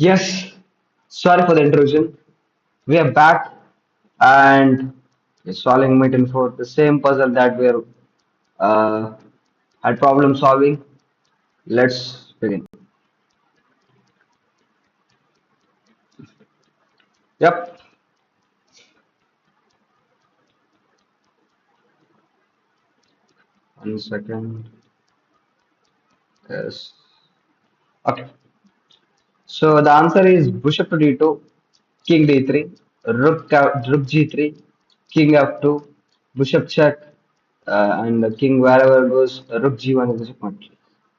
Yes, sorry for the intrusion. We are back and we're solving it for the same puzzle that we're uh, had problem solving. Let's begin. Yep. 1 second. Yes. Okay. So the answer is bishop to d2, king d3, rook g3, king f2, bishop check, and the king wherever goes, rook g1 is the checkmate.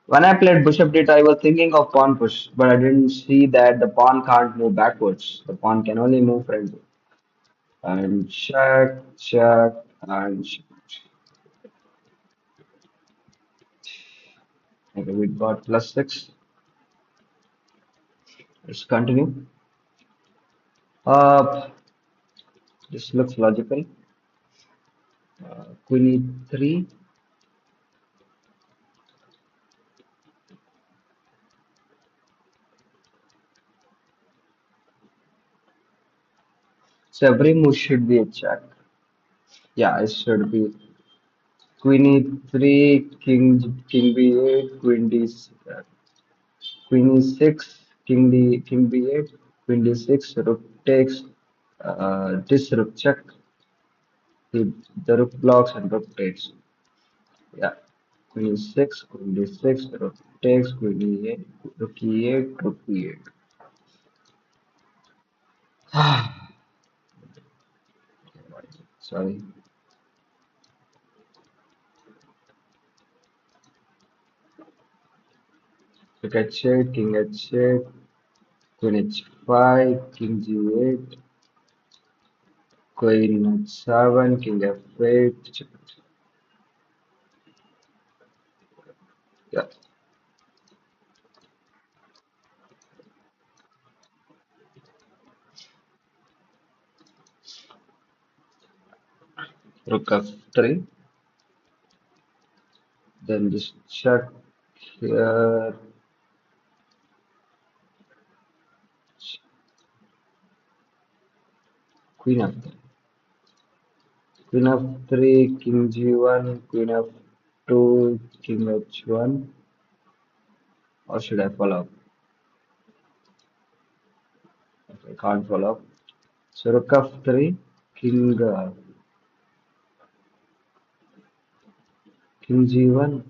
When I played Bishop d2, I was thinking of pawn push, but I didn't see that the pawn can't move backwards. The pawn can only move frontward. And check, check, and check. Okay, we got +6. Let's continue. Uh, this looks logical. Queen e3. So every move should be a check. Yeah, it should be Queen e3, king b8, Queen e6, king b8, Queen d6, rook takes, this rook check, the rook blocks and rook takes. Yeah, Queen e6, Queen d6, rook takes, Queen e8, rook e8, rook e8. Sorry. Rook h8, king h8, Queen h5, king g8, Queen h7, king f8. Yeah, rook f3. Then just check here. Queen f3. Queen f3, king g1, queen f2, king h1. Or should I follow up? Okay, can't follow up. So rook f3, king king g1.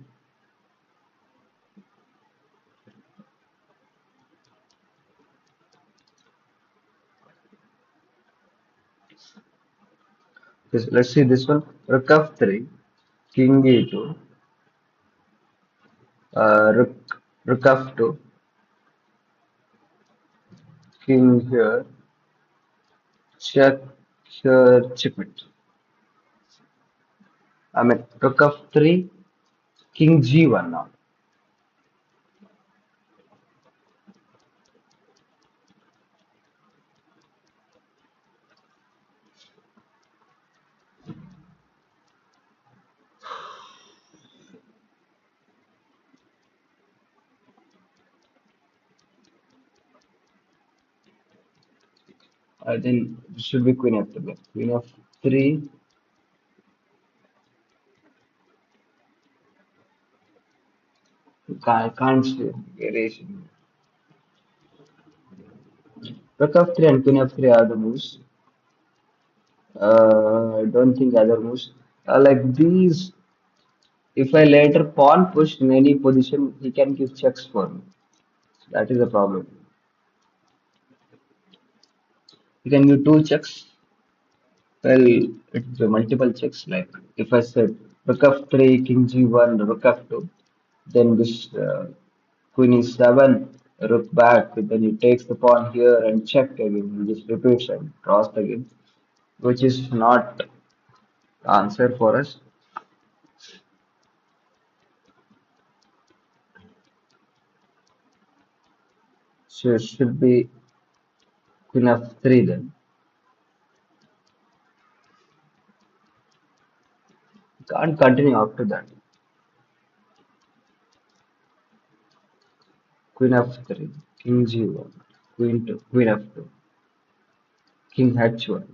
Let's see this one. Rook f3, king e2, rook f2, king here, check here, checkmate. I mean rook f3, king g1 now. I think it should be queen f3. Queen f3. I can't see variation. Rook f3 and queen f3 are the moves. I don't think other moves. Like these, if I later pawn push in any position, he can give checks for me. That is the problem. He can give two checks. Well, it's multiple checks. Like if I said rook f3, king g1, rook f2, then this queen e7, rook back, then he takes the pawn here and check again. He just repeats and draws again, which is not answer for us. So it should be queen f3 then. Can't continue after that. Queen f3, king g1. Queen F2, King H1.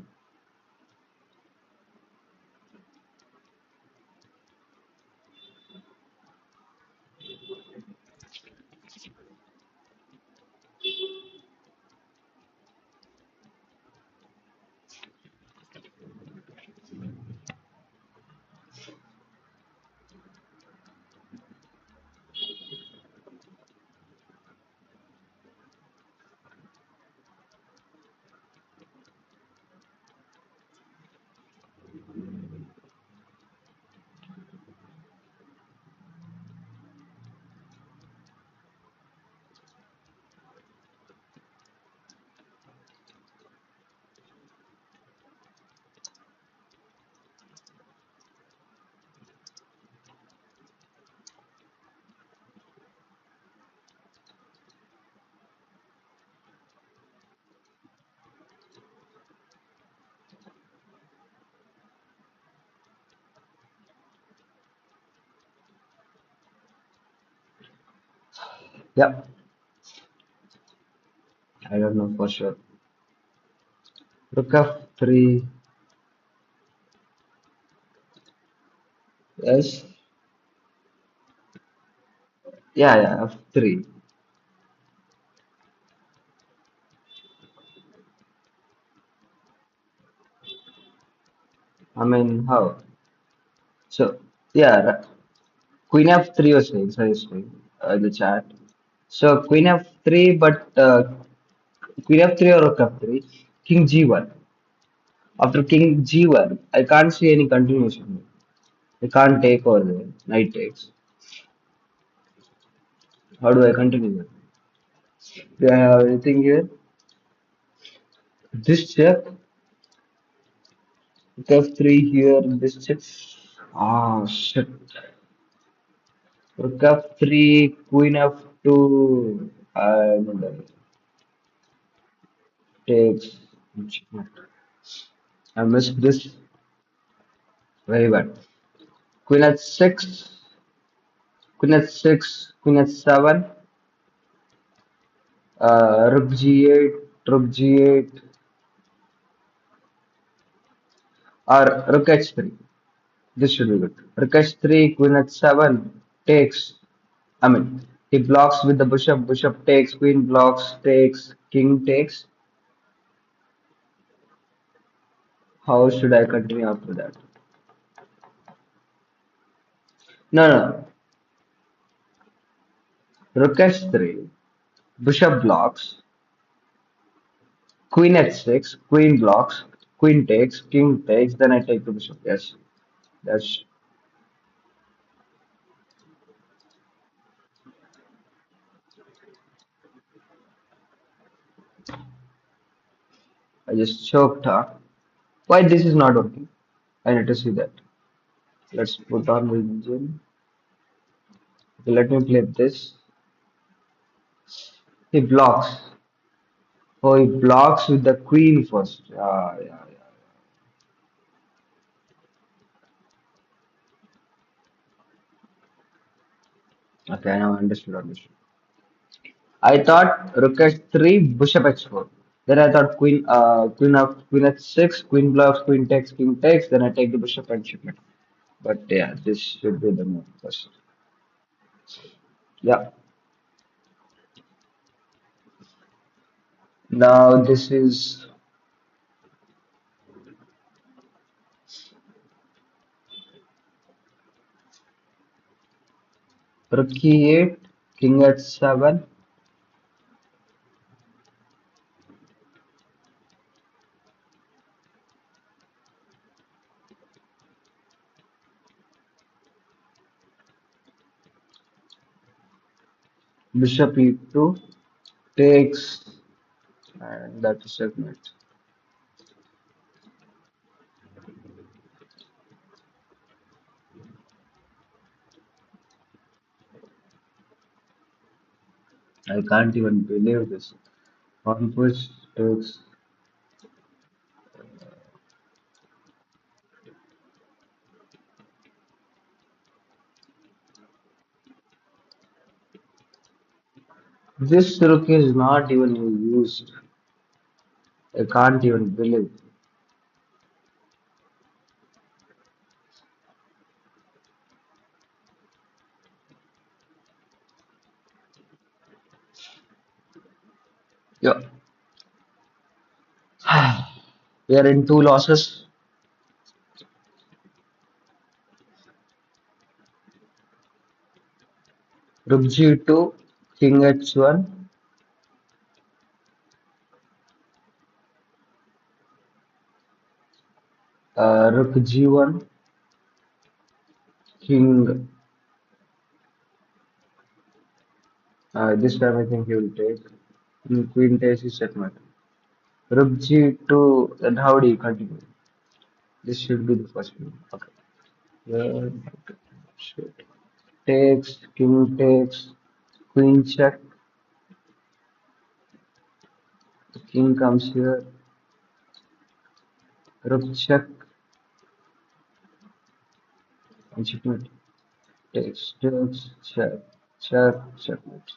Yeah, I don't know for sure. Rook F3. Yes. Yeah, yeah, F3. I mean, how? So, yeah, Queen F3 was saying, suggesting in the chat. So, Queen F3, but Queen F3 or Rook F3, King G1. After King G1, I can't see any continuation. I can't take over there. Knight takes. How do I continue that? Do I have anything here? This check, F3 here, this check. Ah, shit. Rook F3, Queen F2, and takes. I missed this very bad. Queen at 6, Queen at 6, Queen at 7, Rook G8, Rook G8, or Rook H3. This should be good. Rook H3, Queen at 7, takes. I mean, he blocks with the bishop, bishop takes, queen blocks, takes, king takes. How should I continue after that? No, no. Rook H3, bishop blocks, queen H6, queen blocks, queen takes, king takes, then I take the bishop. Yes, that's. I just choked her. Why this is not working? I need to see that. Let's put on region. Okay, let me play this. He blocks. Oh, he blocks with the queen first. Yeah. Okay, now I understood. I thought rook h3, bishop h4. Then I thought queen h6, queen blocks, queen takes, king takes. Then I take the bishop and shipment. But yeah, this should be the move first. Yeah. Now this is rook e8, king h7, bishop e2 takes, and that is checkmate. I can't even believe this. On push takes. This rook is not even used. I can't even believe. Yeah. We are in two losses. Rook G2, King H1, Rook G1, King. This time I think he will take. Queen takes his checkmate. Rook G2, then how do you continue? This should be the first move. Okay. Yeah, shit. Takes, king takes, queen check, the king comes here, rook check, and checkmate. Takes, check, check, checkmate.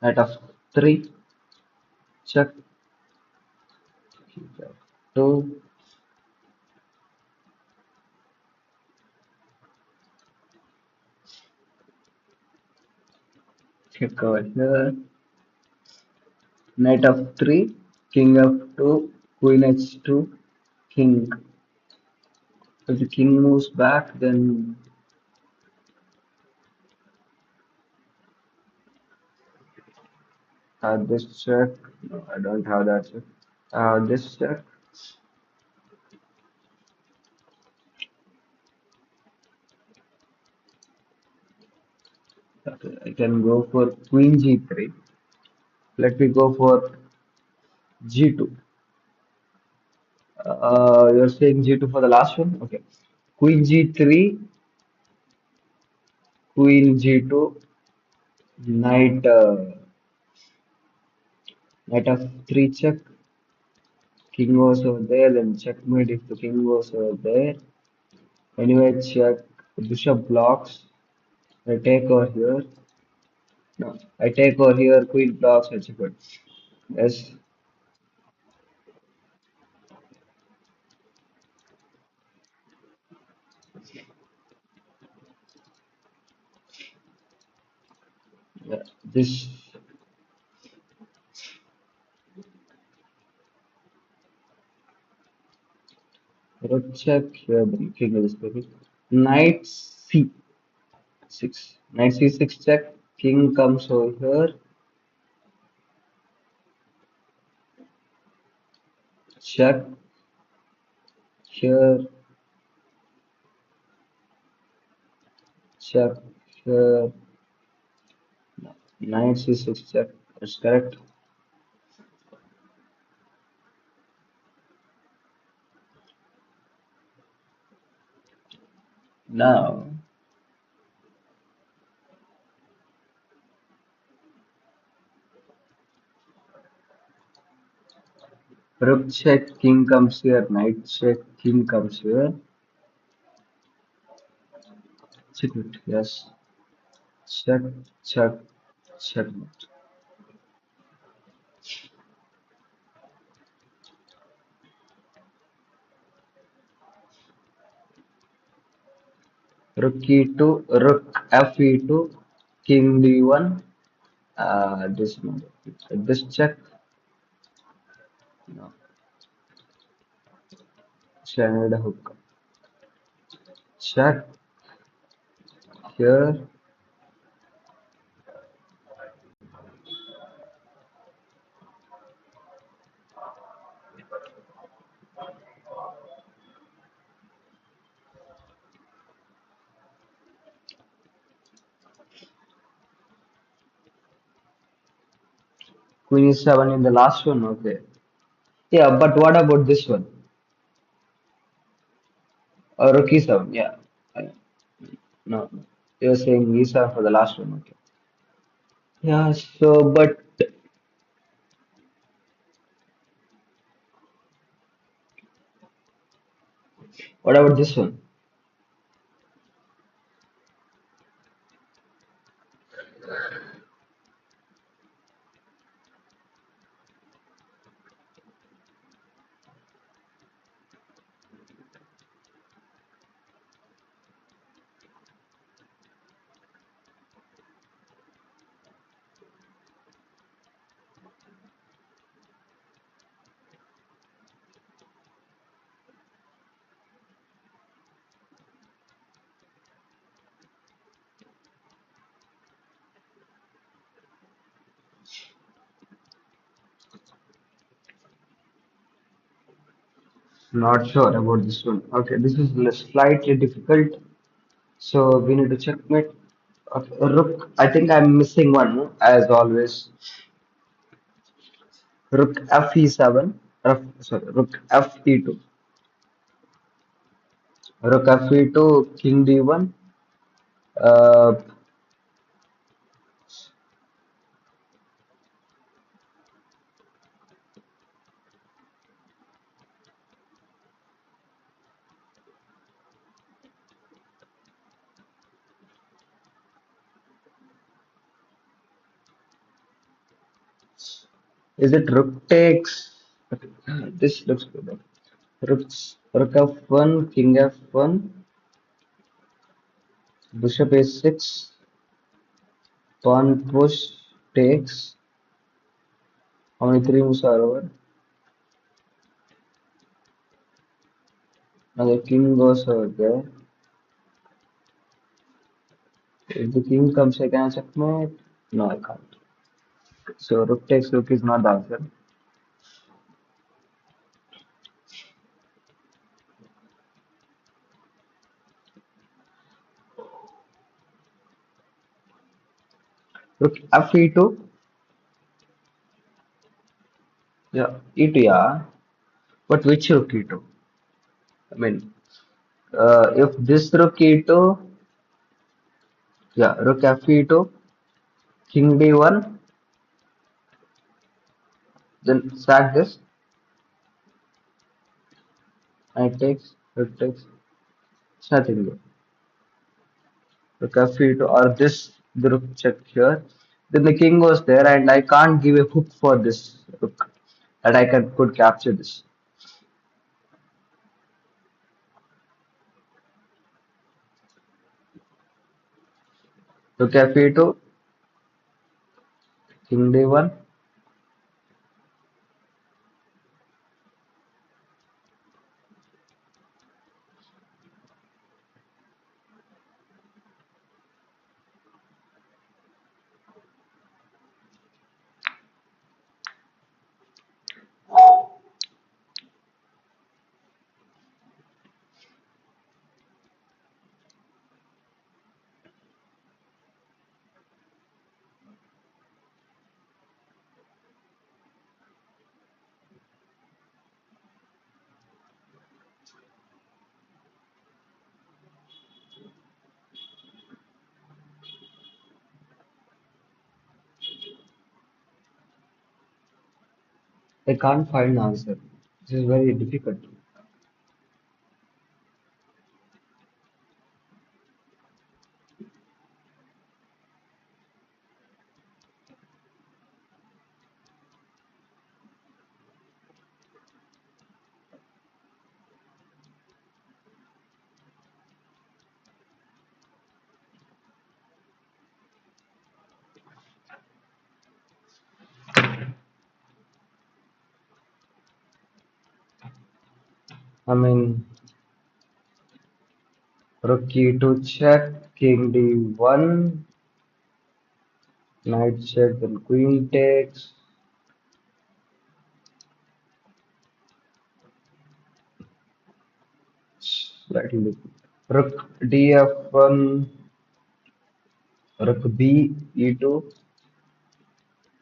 Knight of 3, check, check, 2, check over here, knight of 3, king of 2, queen h2, king. If the king moves back, then this check. No, I don't have that check. This check. Okay, I can go for queen g3. Let me go for g2. You're saying g2 for the last one? Okay. Queen g3, queen g2, knight, knight of 3 check, king goes over there, then checkmate if the king goes over there. Anyway, check, bishop blocks, I take over here. No, I take over here, queen blocks, I checkmate. Yes, yeah, this rook check here, the king is baby. Knight c6, knight c6 check, king comes over here, check here, check here, knight c6 check. That's correct. Now, rook check, king comes here, knight check, king comes here. Checkmate, yes. Check, check, checkmate. Rook e2, rook f e2, king d1. This one, this check. No, channel hook. Check here. Queen e7 in the last one. Okay. Yeah, but what about this one? Rook e7. Yeah. I- No, no. You're saying e7 for the last one. Okay. Yeah. So, but What about this one? Not sure about this one. Okay, this is slightly difficult. So we need to checkmate. Okay, Rook. I think I'm missing one, no? As always. Rook F E7. Sorry, Rook F E2. Rook F E2. King D1. Uh, is it Rook takes? Okay, this looks good. Rook F1. King F1. Bishop A6. Pawn push takes. How many three moves are over? Now the king goes over there. If the king comes, I can checkmate. No, I can't. So rook takes rook is not the answer. Rook f e2. Yeah, e2. Yeah, but which rook e2? I mean, if this rook e2, yeah, rook fe2, king d1, then sack this and it takes. Rook takes. It's nothing good. Rook f e2 or this the rook check here. Then the king goes there, and I can't give a hook for this rook that I could capture this. Rook fe2, king d1. I can't find the answer. This is very difficult. I mean, rook e2 check, king d1, knight check, then queen takes. Slightly. Rook df1, rook b e2.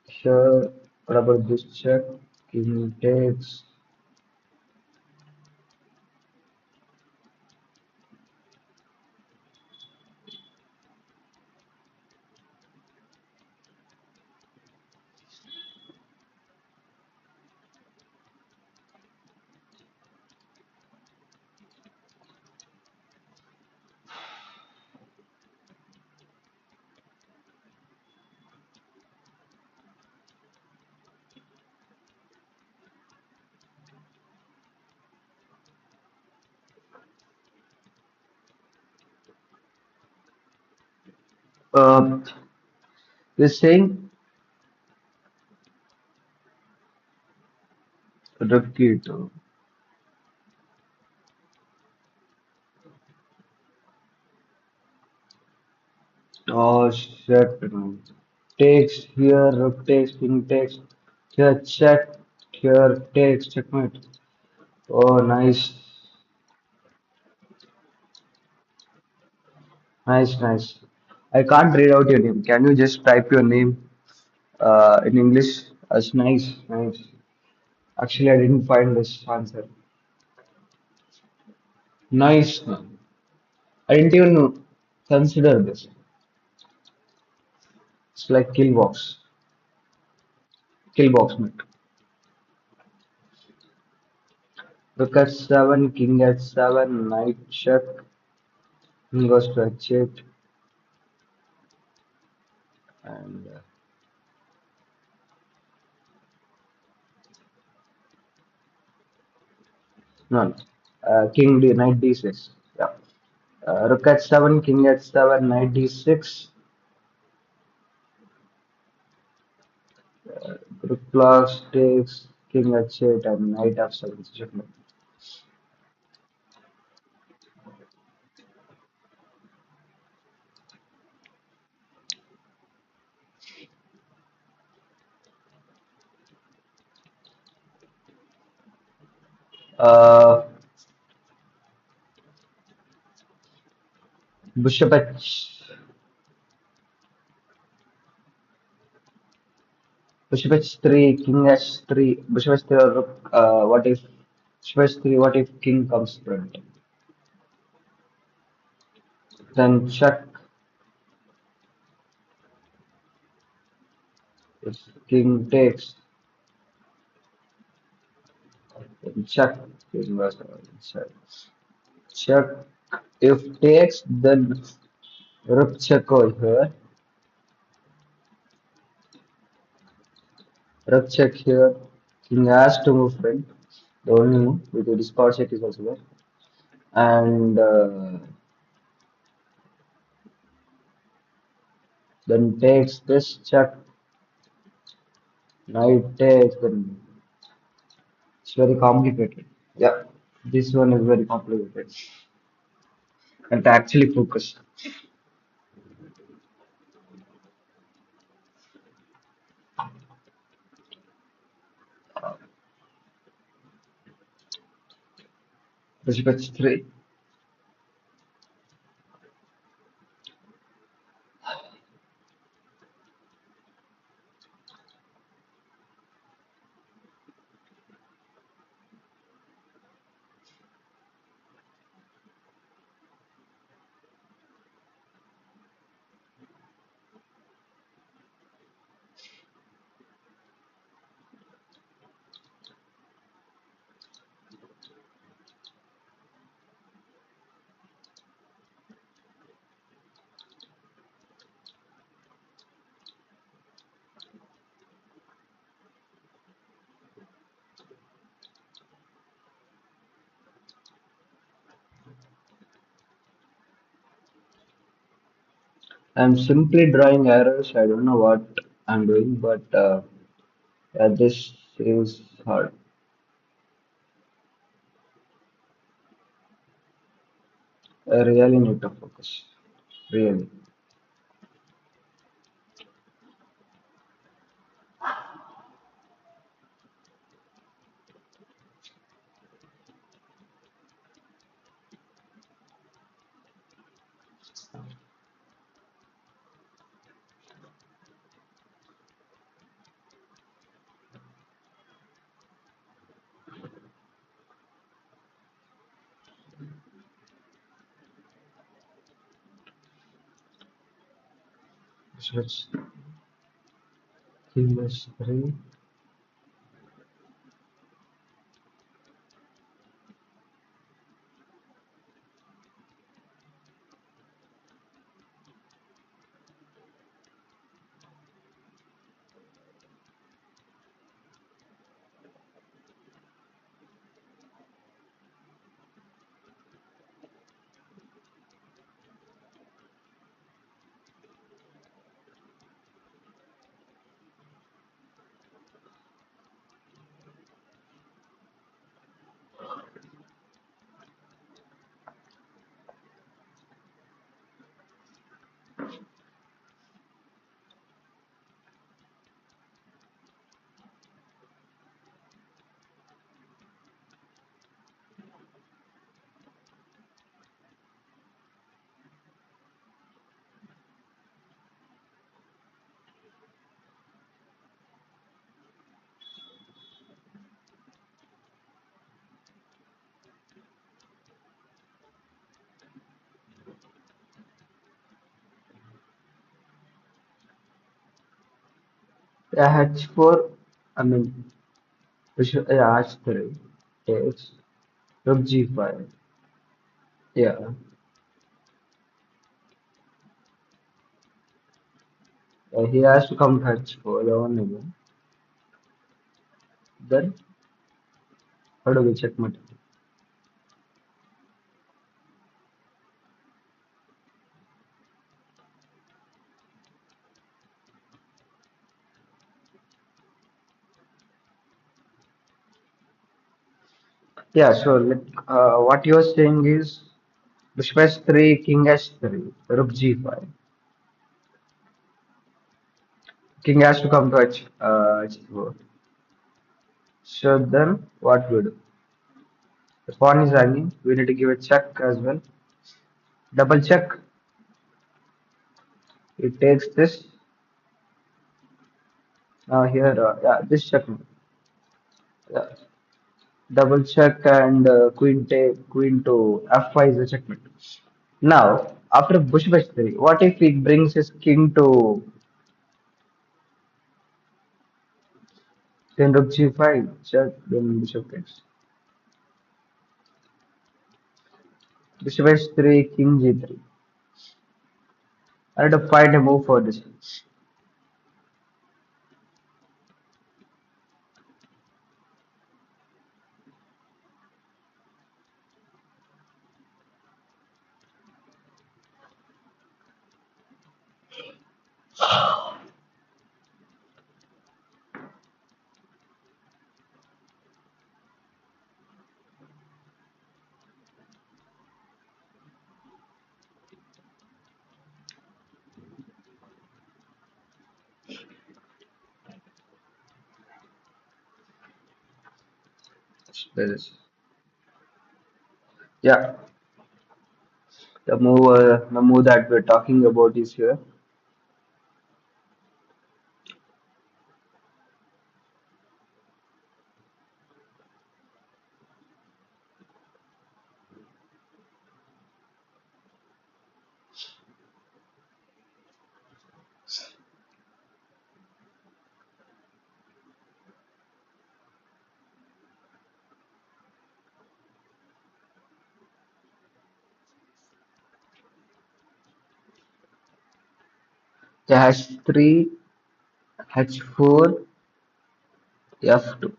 Sure. What about this check? King takes. Uh, we're saying repeat. Oh shit. Man. Takes here, rook takes, king takes. Here, check. Here, takes, checkmate. Oh, nice. Nice, nice. I can't read out your name. Can you just type your name in English? That's nice, nice. Actually, I didn't find this answer. Nice, man. I didn't even consider this. It's like kill box. Kill box, mate. Rook at 7, king at 7, knight check, king goes to h8, and no, king d, knight d6. Yeah. Rook at 7, king at 7, knight d6, rook plus takes, king h8, and knight f7. Checkmate. Uh, bishop bishop h3, king h3, bishop h3 or rook. What if bishop h3? What if king comes front? Then check. If king takes, then check. King goes check. Check. If takes, then rook check over here. Rook check here. King has to move front. The only move with the discard check is also there. And then takes this check. Knight takes. Then it's very complicated. Yeah, this one is very complicated. And to actually focus. Bishop h3. I'm simply drawing arrows. I don't know what I'm doing, but yeah, this is hard. I really need to focus. Really. Switch king h3. Yeah, H4, I mean, yeah, H3 takes rook G5. Yeah, he has to come to H4, the only way. Then, how do we checkmate? Yeah, so what you're saying is bishop H3, king H3, rook G5. King has to come to H4. So then, what we do? The pawn is hanging. We need to give a check as well. Double check. It takes this. Now here, yeah, this check. Yeah. Double check and queen to f5 is a checkmate. Now, after bishop h3, what if he brings his king to then rook g5? Check, then bishop takes. Bishop h3, king g3. I had to find a move for this. This. Yeah, the move that we're talking about is here. The h3, h4, f2.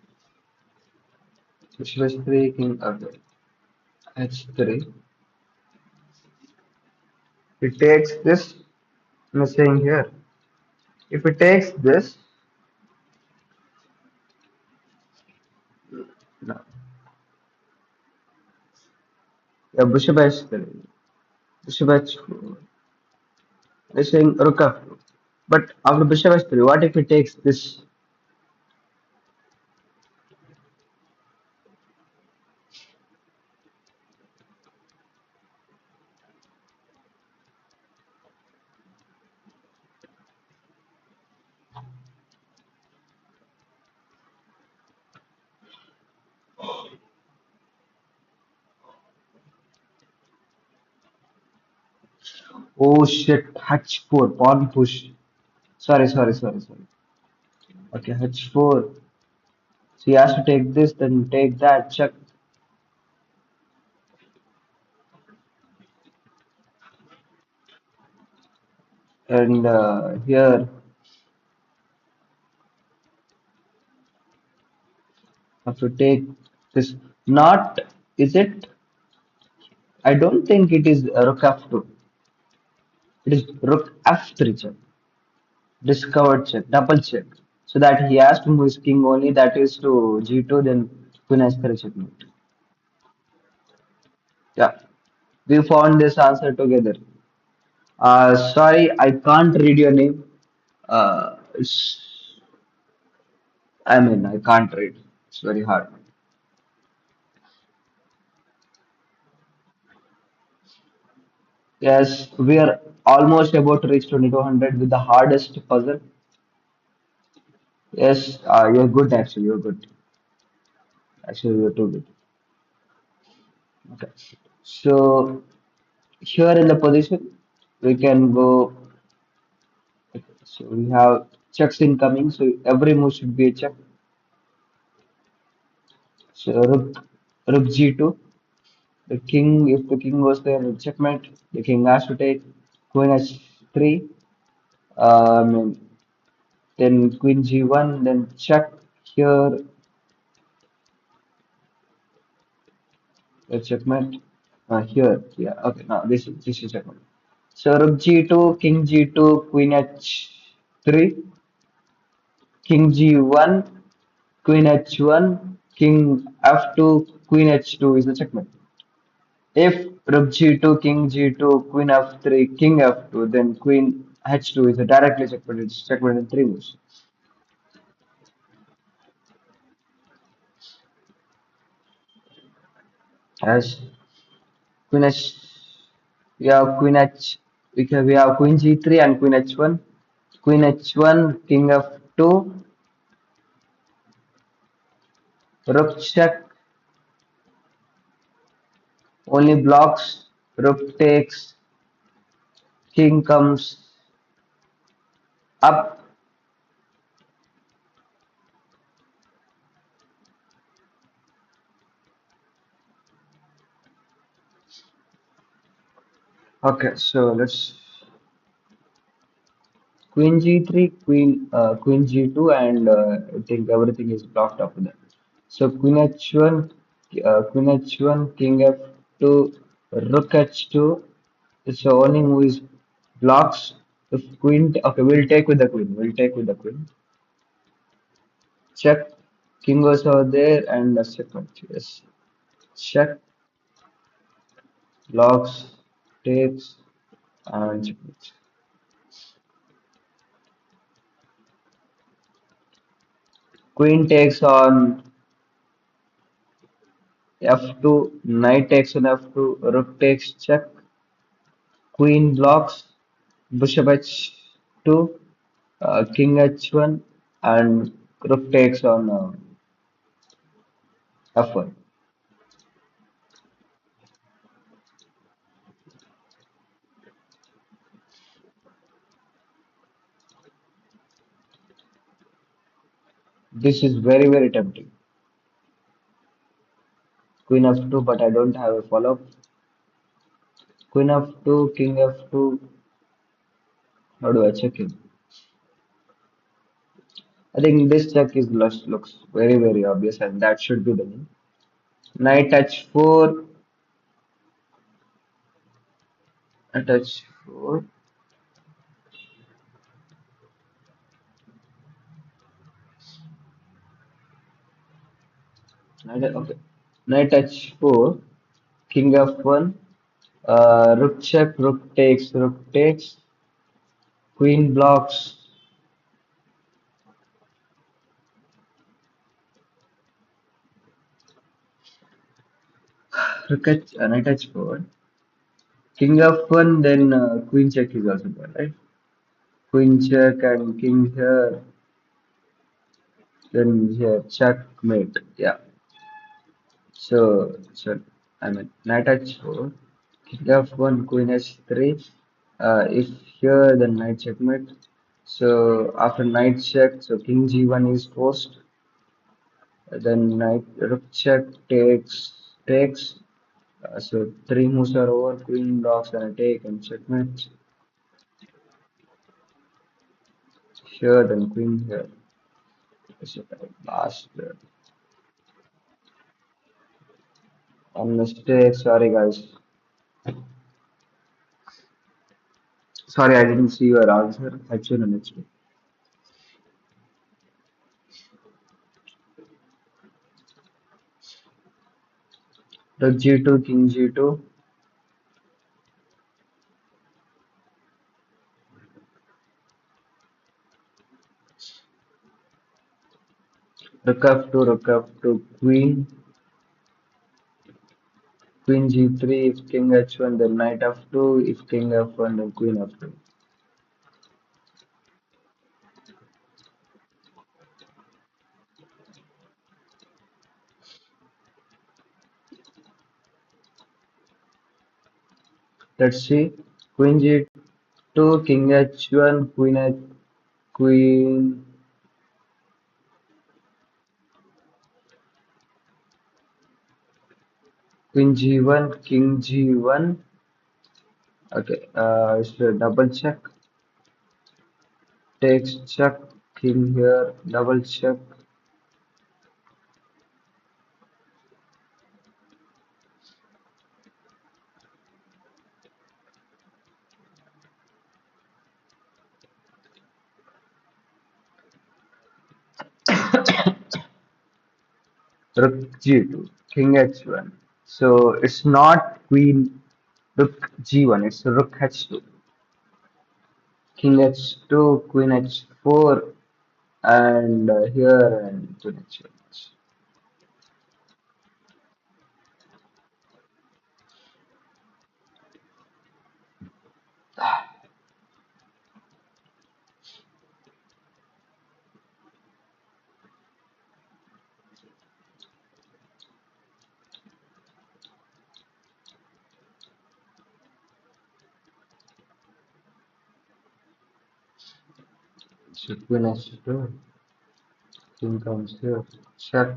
Bishop h3, king f2. h3. It takes this. I'm saying here. If it takes this, no, yeah, bishop h3, bishop h4. They're saying rook f2. But after bishop h3, what if it takes this? Oh shit, h4, pawn push. Sorry. Okay, h4. So he has to take this, then take that, check. And here, have to take this. Not, is it? I don't think it is rook f2. It is rook f3 check. Discovered check, double check. So that he has to move his king only, that is to g2, then queen h3 checkmate. Yeah, we found this answer together. Sorry, I can't read your name. I mean, I can't read. It's very hard. Yes, we are almost about to reach 2200 with the hardest puzzle. Yes, you're good actually. You're good. Actually, you're too good. Okay. So here in the position, we can go. So we have checks incoming, so every move should be a check. So rook g2. The king, if the king was there, checkmate. The king has to take queen h3. Then queen g1. Then check here. Checkmate. Here, yeah. Okay, now this is checkmate. So rook g2, king g2, queen h3, king g1, queen h1, king f2, queen h2 is the checkmate. If rook g2, king g2, queen f3, king f2, then queen h2 is a directly checkmate. It's checkmate in three moves. As queen h, we have queen g3 and queen h1. Queen h1, king f2, rook check, only blocks, rook takes, king comes up. Okay, so let's queen g3, queen g2, and I think everything is blocked after that. So queen h1, king f2, rook h2. So only move is blocks. If queen, okay, we'll take with the queen. We'll take with the queen. Check. King goes over there and the second. Yes. Check, blocks, takes, and checkmate. Queen takes on f2, knight takes on f2, rook takes check, queen blocks, bishop h2, king h1, and rook takes on f1. This is very, very tempting. Queen f2, but I don't have a follow-up. Queen f2, king f2. How do I check it? I think this check looks very, very obvious, and that should be the name. Knight h4, knight h4. Okay. Knight h4, king f1, rook check, rook takes, queen blocks, knight h4, king f1, then queen check is also there, right? Queen check and king here, then here checkmate. Yeah. So I mean knight h4, king f1, queen h3. If here, then knight checkmate. So after knight check, so king g1 is forced. Then knight rook check takes. So three moves are over. Queen blocks and a take and checkmate. Here, then queen here. So last one mistake. Sorry guys. Sorry, I didn't see your answer. H1 and H2. Rook g2, king g2, rook f2, queen g3. If king h1, then knight f2. If king f1, then queen f2. Let's see. Queen g2, king h1, Queen, Queen G1, King G1. Okay, so double check, takes check, king here, double check, rook G2, king H1. So it's not queen rook G1, it's rook H2, king H2, queen H4, and here and queen H1. So queen H2, king comes here, check,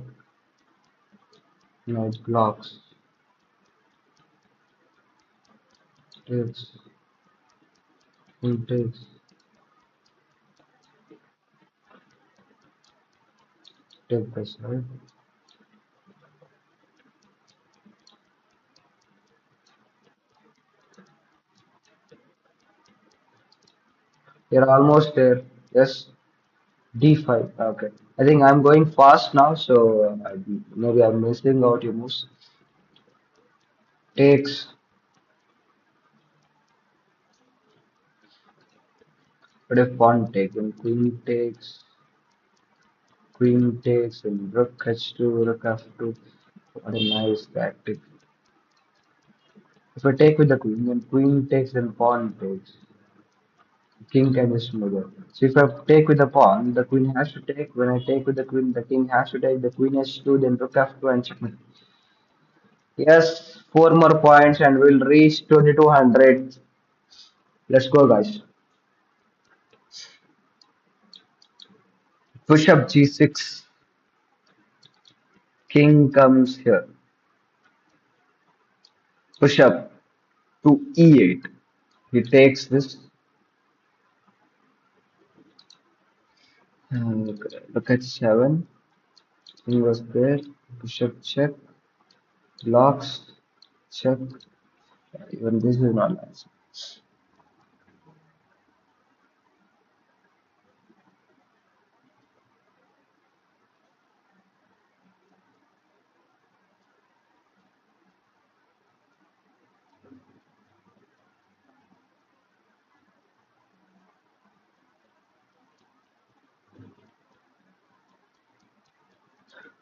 knight blocks, takes, king takes, take by side. You're almost there. Yes, D5. Okay. I think I'm going fast now, so maybe I'm missing out your moves. Takes, but if pawn takes, and queen takes, and rook h2, rook f2. What a nice tactic. If I take with the queen, then queen takes, then pawn takes. King can just move it. So if I take with the pawn, the queen has to take. When I take with the queen, the king has to take. The queen h2, then rook f2, and checkmate. Yes, four more points, and we'll reach 2200. Let's go, guys. Push up g6. King comes here. Push up to e8. He takes this. Look at 7. He was there. Push up check. Blocks. Check. Even this is not nice.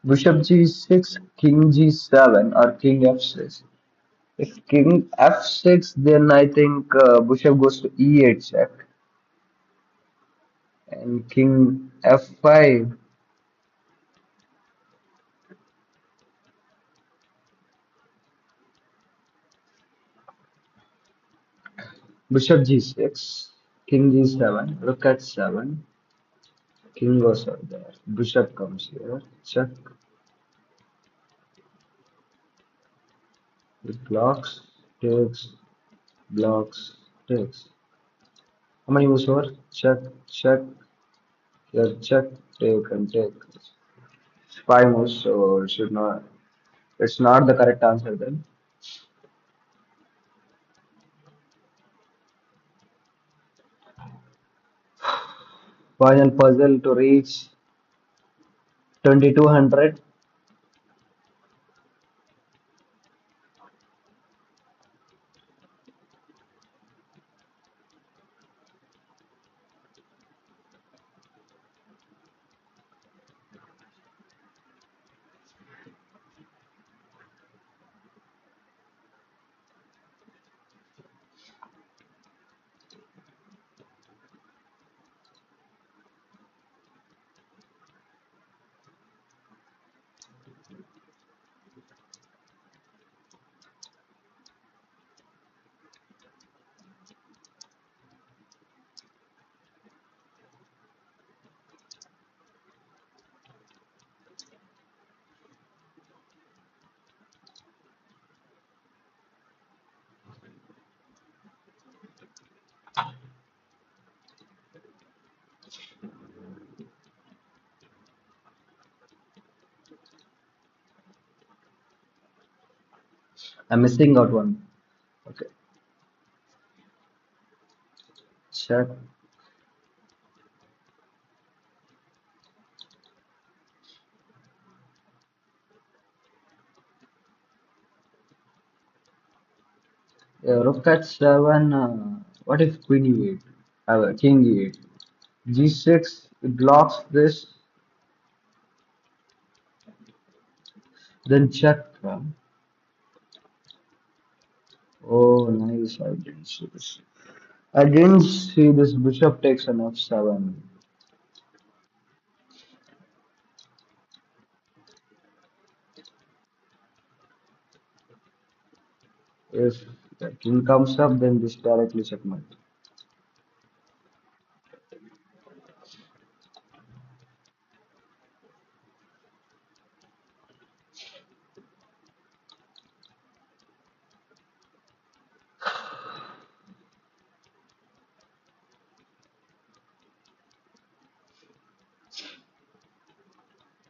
Bishop g6, king g7, or king f6. If king f6, then I think bishop goes to e8 check. And king f5. Bishop g6, king g7, rook at 7, king goes out there, bishop comes here, check, it blocks, takes, blocks, takes. How many moves over? Check, check, here, check, take, and take. It's five moves, so it should not, it's not the correct answer then. Final puzzle to reach 2200. I'm missing out one. Okay, check. Rook at 7. What if Queen E8? King E8. G6 blocks this, then check. Oh, nice. I didn't see this. I didn't see this bishop takes an f7. If the king comes up, then this directly checkmate.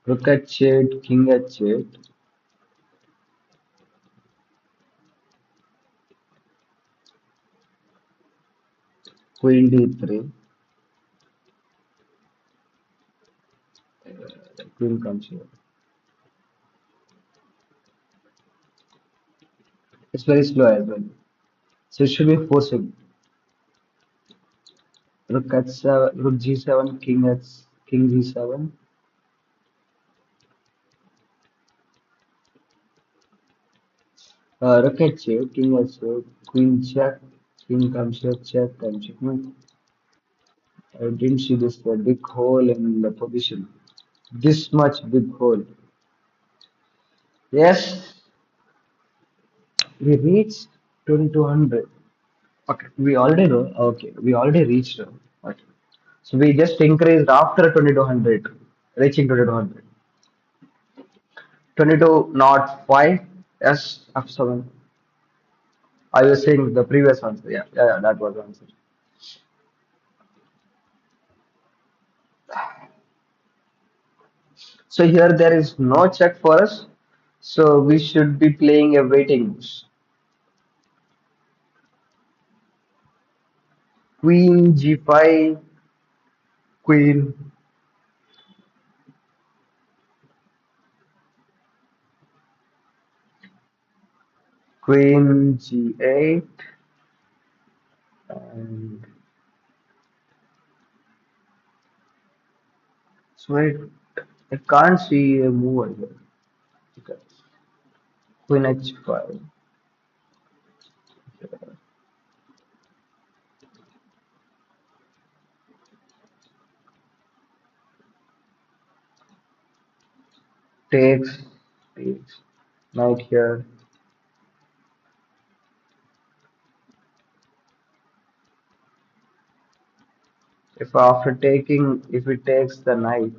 Rook at 8, king at 8, queen d3, the queen comes here. It's very slow as well. So it should be forcing. Rook at 7, rook g7, king g7. Rook at 8, king at 8, queen check, king comes here, check, and checkmate. I didn't see this big hole in the position. This much big hole. Yes, we reached 2200. Okay, we already know. Okay, we already reached. Okay, so we just increased after 2200, reaching 2200. 22 not 5. Yes, f7. I was saying the previous answer. Yeah, yeah, yeah, that was the answer. So here there is no check for us. So we should be playing a waiting. Queen g5, queen, queen g8, and so I can't see a move over here. Okay. Queen h5 takes, takes, knight here. If after taking, if it takes the knight,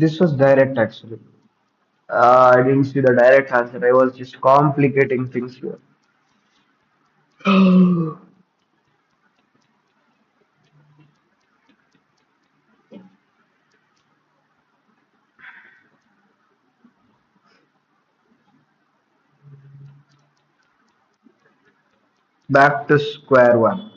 This was direct actually. I didn't see the direct answer. I was just complicating things here. Back to square one.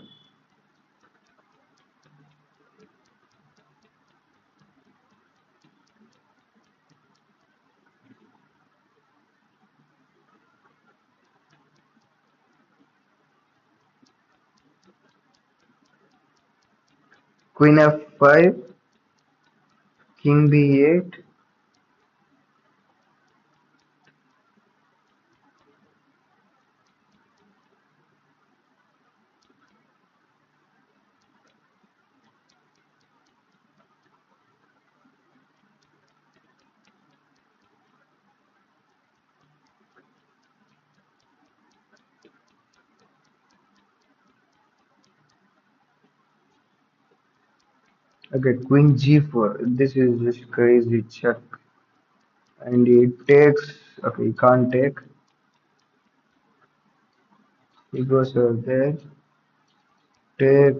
Queen f5, king b8. Okay, queen g4. This is just crazy check. And it takes. Okay, he can't take. He goes over there. Take.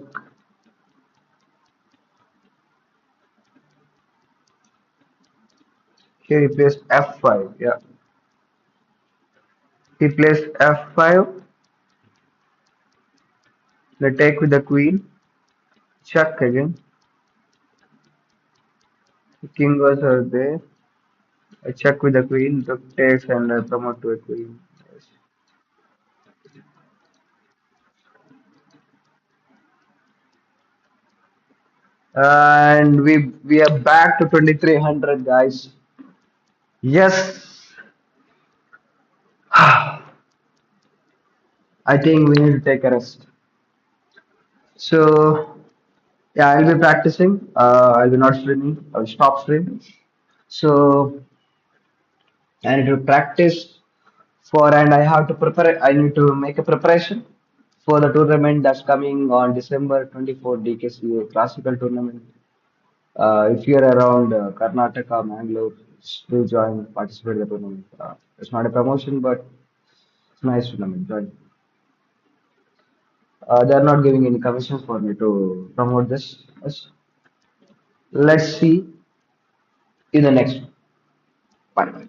Here he plays f5. Yeah. He plays f5. The take with the queen. Check again. The king goes over there. I check with the queen. Rook takes and I promote to a queen. Yes. And we are back to 2300, guys. Yes. I think we need to take a rest. So yeah, I'll be practicing. I'll be not streaming. I'll stop streaming. So I need to practice for, and I have to prepare. I need to make a preparation for the tournament that's coming on December 24th, DKCA classical tournament. If you're around Karnataka, Mangalore, do join, participate in the tournament. It's not a promotion, but it's a nice tournament. Join. They're not giving any commissions for me to promote this. Yes. Let's see in the next one. Bye.